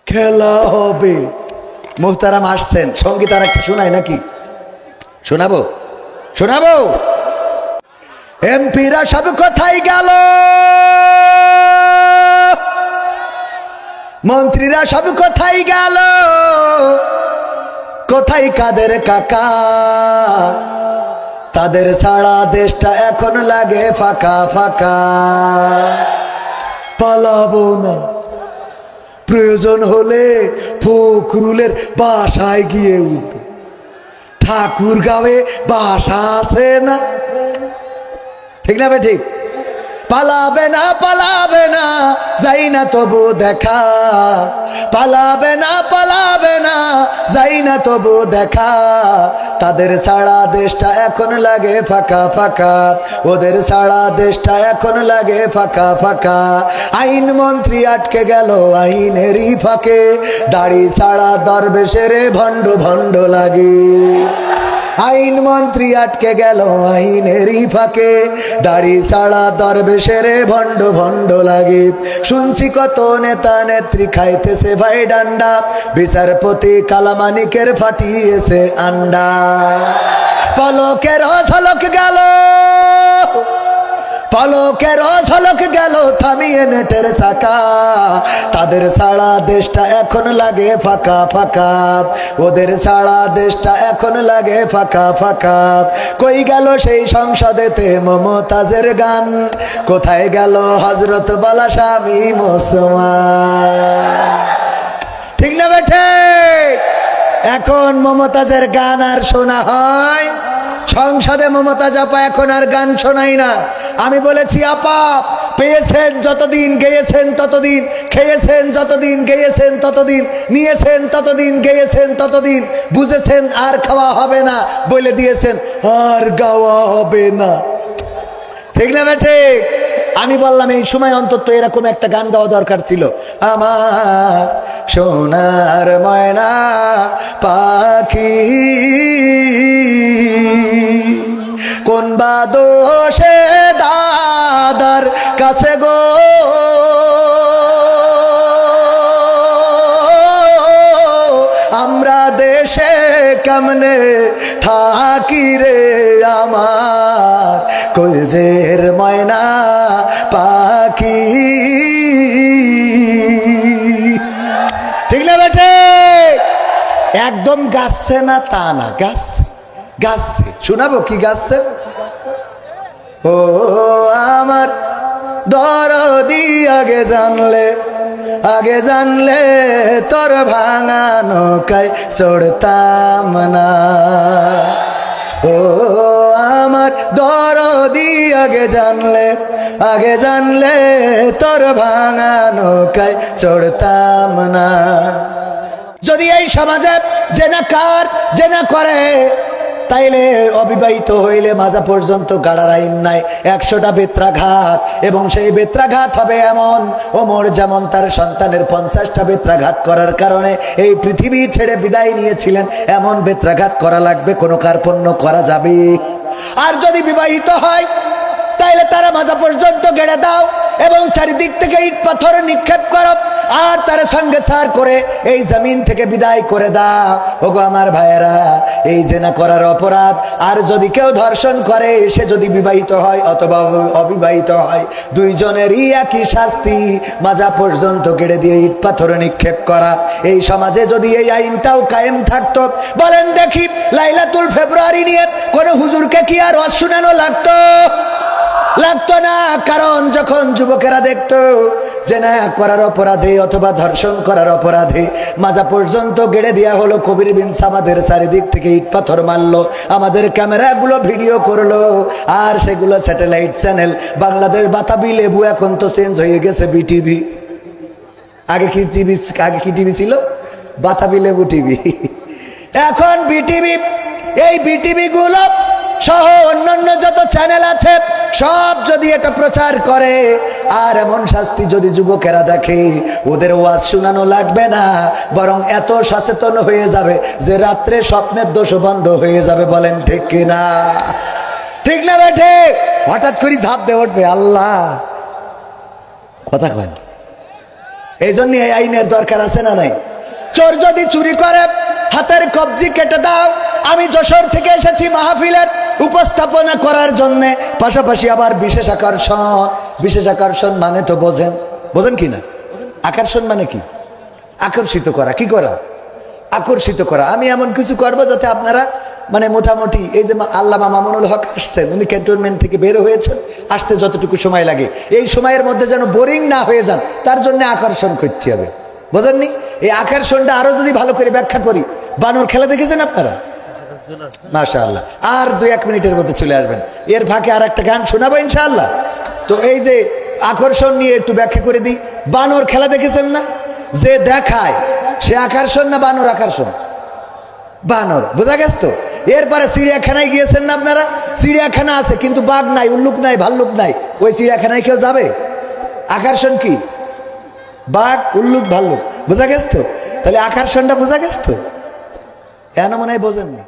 খেলা হবে। মোহতারাম আসছেন, সঙ্গীত আর একটা শোনায় নাকি? শোনাবো শোনাবো। এমপিরা সব কোথায় গেল, মন্ত্রীরা সব কোথায় গেল, কোথায় কাদের কাকা? তাদের সারা দেশটা এখন লাগে ফাঁকা ফাঁকা। পালাবো না, প্রয়োজন হলে ফখরুলের বাসায় গিয়ে উঠব। ঠাকুর গাঁয়ে বাসা আছে না, ঠিক না বে ঠিক? পালাবে না পালাবে না, যাই না তবু দেখা। পালাবে না পালাবে না, যাই না তবু দেখা। তাদের সারা দেশটা এখন লাগে ফাঁকা ফাঁকা, ওদের সারা দেশটা এখন লাগে ফাঁকা ফাঁকা। আইন মন্ত্রী আটকে গেল আইনেরই ফাঁকে, দাড়ি ছাড়া দরবেশের ভণ্ড ভণ্ড লাগে। আইন মন্ত্রী আটকে গেল আইনেরই ফাঁকে, দাড়ি ছাড়া দরবেশের ভণ্ড ভণ্ড লাগে। শুনছি কত নেতা নেত্রী খাইতেছে ভাই ডান্ডা, বিচারপতি কালামানিকের ফাটিয়েছে আন্ডা। পলকের ঝলক গেল, পলকের ঝলক গেল থামিয়ে নেটের চাকা। তাদের সারা দেশটা এখন লাগে ফাঁকা ফাঁকা, ওদের সারা দেশটা এখন লাগে ফাঁকা ফাঁকা। কই গেল সেই সংসদেতে মমতাজের গান, কোথায় গেল হজরত বালা স্বামী মুসলমান? ঠিক না বেঠে? এখন মমতাজের গান আর শোনা হয়? সংসদে মমতাজ আপা এখন আর গান শোনাই না। আমি বলেছি আপা, পেয়েছেন যতদিন গেয়েছেন ততদিন, খেয়েছেন যতদিন গেয়েছেন ততদিন, নিয়েছেন ততদিন গেয়েছেন ততদিন, বুঝেছেন আর খাওয়া হবে না, বলে দিয়েছেন আর গাওয়া হবে না। ঠিক না বেঠে? আমি বললাম এই সময় অন্তত এরকম একটা গান গাওয়া দরকার ছিল। আমার সোনার ময়না পাখি কোন বা দোষে দাদার কাছে গো, আমরা দেশে কেমনে থাকি রে আমার কলজের ময়না পাখি। ঠিক না বেটে? একদম গাচ্ছে না তা না, গাচ্ছে গাচ্ছে। শোনাবো কি গাচ্ছে? ও আমার দরদি আগে জানলে, আগে জানলে তোর ভাঙা নৌকায় চড়তাম না। ও আমার দরদি আগে জানলে, আগে জানলে তোর ভাঙা নৌকায় চড়তাম না। যদি এই সমাজে জেনাকার জেনা করে, তাইলে অবিবাহিত হইলে মাজা পর্যন্ত গাড়ার আইন নাই, 100টা বেত্রাঘাত। এবং সেই বেত্রাঘাত হবে এমন, ওমর যেমন তার সন্তানের 50টা বেত্রাঘাত করার কারণে এই পৃথিবী ছেড়ে বিদায় নিয়েছিলেন, এমন বেত্রাঘাত করা লাগবে। কোনো কার্পণ্য করা যাবে? আর যদি বিবাহিত হয় তাইলে তারা মাজা পর্যন্ত গেড়ে দাও এবং চারিদিক থেকে ইট পাথর নিক্ষেপ করো, আর তার সঙ্গে সার করে এই জমিন থেকে বিদায় করে দাও। ওগো আমার ভাইয়েরা, এই জেনা করার অপরাধ। আর যদি কেউ ধর্ষণ করে, সে যদি বিবাহিত হয় অথবা অবিবাহিত হয়, দুইজনেরই একই শাস্তি, মাজা পর্যন্ত গেড়ে দিয়ে ইট পাথর নিক্ষেপ করা। এই সমাজে যদি এই আইনটাও কায়েম থাকতো, বলেন দেখি লাইলাতুল ফেব্রুয়ারি নিয়ে কোনো হুজুরকে কি আর ওয়াজ শোনানো লাগতো? লাগতো না। কারণ যখন যুবকেরা দেখতো জেনা করার অপরাধে অথবা ধর্ষণ করার অপরাধে মাজা পর্যন্ত গেড়ে দেওয়া হলো, কবির বিন সামাদের চারিদিক থেকে ইট পাথর মারলো, আমাদের ক্যামেরাগুলো ভিডিও করলো, আর সেগুলো স্যাটেলাইট চ্যানেল বাংলাদেশ বাতাবি লেবু, এখন তো চেঞ্জ হয়ে গেছে বিটিভি। আগে কি টিভি, আগে কি টিভি ছিল? বাতাবি লেবু টিভি, এখন বিটিভি। এই বিটিভি গুলো সহ অন্যান্য যত চ্যানেল আছে সব যদি এটা প্রচার করে, আর এমন শাস্তি যদি যুবকেরা দেখে, ওদের ওয়াজ শোনানো লাগবে না, বরং এত সচেতন হয়ে যাবে যে রাত্রে স্বপ্নের দোষ বন্ধ হয়ে যাবে। বলেন ঠিক কিনা? ঠিক না বেঠে? হঠাৎ করে ঝাঁপ দিয়ে উঠবে, আল্লাহ কথা কয় এই জন্য এই আইনের দরকার আছে না নাই? চোর যদি চুরি করে হাতের কবজি কেটে দাও। আমি যশোর থেকে এসেছি মাহফিলের উপস্থাপনা করার জন্য, পাশাপাশি আবার বিশেষ আকর্ষণ। বিশেষ আকর্ষণ মানে তো বোঝেন, বোঝেন কি না? আকর্ষণ মানে কি? আকর্ষিত করা। কি করা? আকর্ষিত করা। আমি এমন কিছু করবো যাতে আপনারা মানে মোটামুটি, এই যে আল্লামা মামুনুল হক আসছেন, উনি ক্যান্টনমেন্ট থেকে বের হয়েছেন, আসতে যতটুকু সময় লাগে এই সময়ের মধ্যে যেন বোরিং না হয়ে যান, তার জন্য আকর্ষণ করতে হবে। বোঝেননি? এই আকর্ষণটা আরো যদি ভালো করে ব্যাখ্যা করি, বানর খেলা দেখেছেন আপনারা? মাশাআল্লাহ। আর 2-1 মিনিটের মধ্যে চলে আসবেন। এর ফাঁকে আর একটা গান শোনাবো ইনশাআল্লাহ। তো এই যে আকর্ষণ নিয়ে একটু ব্যাখ্যা করে দিই। বানর খেলা দেখেছেন না? যে দেখায় সে আকর্ষণ না বানর আকর্ষণ? বানর। বোঝা গেছে তো? এরপরে চিড়িয়াখানায় গিয়েছেন না আপনারা? চিড়িয়াখানা আছে কিন্তু বাঘ নাই, উল্লুক নাই, ভাল্লুক নাই। ওই চিড়িয়াখানায় কেউ যাবে? আকর্ষণ কি? বাঘ, উল্লুক, ভাল্লুক। বোঝা গেছে তো? তাহলে আকর্ষণটা বোঝা গেছে তো? কেন মনে হয় বোঝেননি?